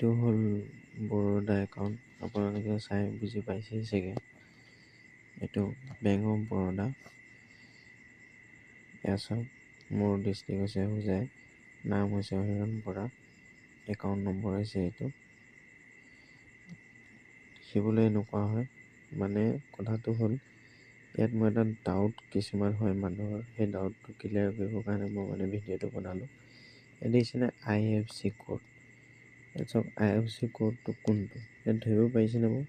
এইটো হ'ল বৰোদা একাউণ্ট। আপোনালোকে চাই বুজি পাইছেই চাগে। এইটো বেংক অফ বৰোদা। এয়া চাওক, মোৰ ডিষ্ট্ৰিক্ট হৈছে হোজাই, নাম হৈছে হিৰণ বৰা, একাউণ্ট নম্বৰ হৈছে এইটো। দেখিবলৈ এনেকুৱা হয়, মানে কথাটো হ'ল ইয়াত মই এটা ডাউট কিছুমান হয় মানুহৰ, সেই ডাউটটো ক্লিয়াৰ কৰিবৰ কাৰণে মই মানে ভিডিঅ'টো বনালোঁ। ইয়াত দেখিছেনে IFC কোড। ইয়াত চাওক IFC কোডটো কোনটো, ইয়াত ধৰিব পাৰিছেনে বাৰু?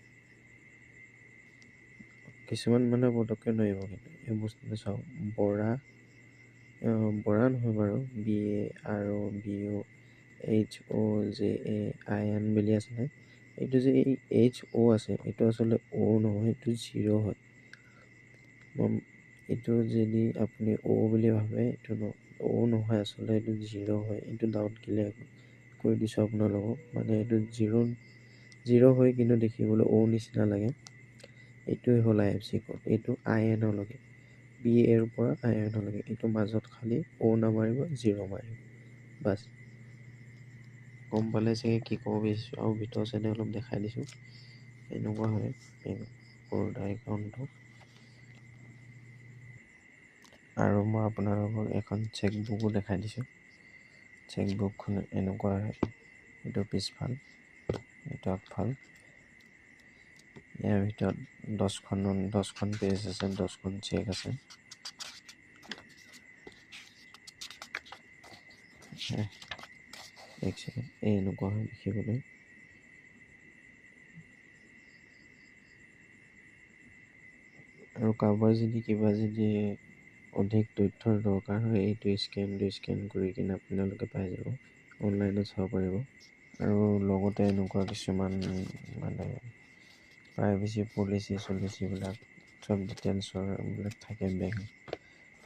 কিছুমান মানুহে পটককৈ নোৱাৰিব, কিন্তু এই বস্তুটো চাওক, বৰা নহয় বাৰু, BAROBOHOJAIN বুলি আছিলে। এইটো যে এই HO আছে, এইটো আচলতে O নহয়, এইটো 0 হয়। এইটো যদি আপুনি O বুলি ভাবে, এইটো O নহয়, আচলতে এইটো 0 হয়। এইটো ডাউট ক্লিয়াৰ কৰি দিছোঁ আপোনালোকক। মানে এইটো 0 হয়, কিন্তু দেখিবলৈ O নিচিনা লাগে। এইটোৱে হ'ল IFC কোড। এইটো IN লৈকে, BA ৰ পৰা IN লৈকে, এইটো মাজত খালি O নামাৰিব, 0 মাৰিব, বাছ। গম পালে চাগে কি ক'ব বিচাৰিছোঁ, আৰু ভিতৰৰ চাইডে অলপ দেখাই দিছোঁ। এনেকুৱা হয় বৰোদা একাউণ্টটো। আৰু মই আপোনালোকক এখন চেকবুকো দেখাই দিছোঁ। চেকবুকখন এনেকুৱা হয়, এইটো পিছফাল, এইটো আগফাল। ইয়াৰ ভিতৰত 10খন পেজ আছে, 10খন চেক আছে। এক ছেকেণ্ড, এনেকুৱা হয় দেখিবলৈ। আৰু কাৰোবাৰ যদি কিবা অধিক তথ্যৰ দৰকাৰ হয়, এইটো স্কেন কৰি কিনে আপোনালোকে পাই যাব, অনলাইনত চাব পাৰিব। আৰু লগতে এনেকুৱা কিছুমান মানে প্ৰাইভেচি পলিচিবিলাক চব ডিটেইলছৰ এইবিলাক থাকে,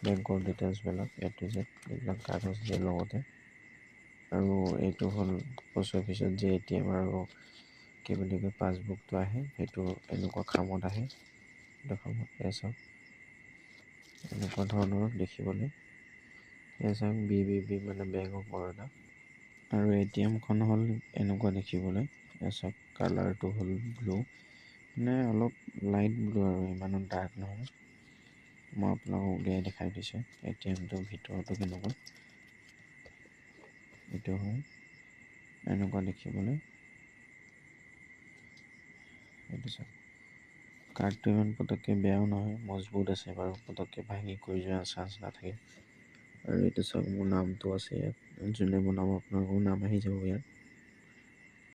বেংকৰ ডিটেইলছবিলাক A to Z এইবিলাক কাগজ দিয়ে লগতে। আৰু এইটো হ'ল পোষ্ট অফিচত যে ATM আৰু কি বুলি কয় পাছবুকটো আহে, সেইটো এনেকুৱা খামত আহে। এয়া চাওক, এনেকুৱা ধৰণৰ দেখিবলৈ। এয়া চাওক, BBB মানে বেংক অফ বৰোদা। আৰু ATMখন হ'ল এনেকুৱা দেখিবলৈ। এয়া চাওক, কালাৰটো হ'ল ব্লু, মানে অলপ লাইট ব্লু আৰু ইমানো ডাৰ্ক নহয়। মই আপোনালোকক উলিয়াই দেখাই দিছোঁ ATMটোৰ ভিতৰতো কেনেকুৱা। এইটো হয় এনেকুৱা দেখিবলৈ। এইটো চাওক, কাৰ্ডটো ইমান পটককৈ বেয়াও নহয়, মজবুত আছে বাৰু, পটককৈ ভাঙি কৰি যোৱাৰ চান্স নাথাকে। আৰু এইটো চাওক, মোৰ নামটো আছে ইয়াত, যোনে বনাব আপোনালোকৰ নাম আহি যাব ইয়াত।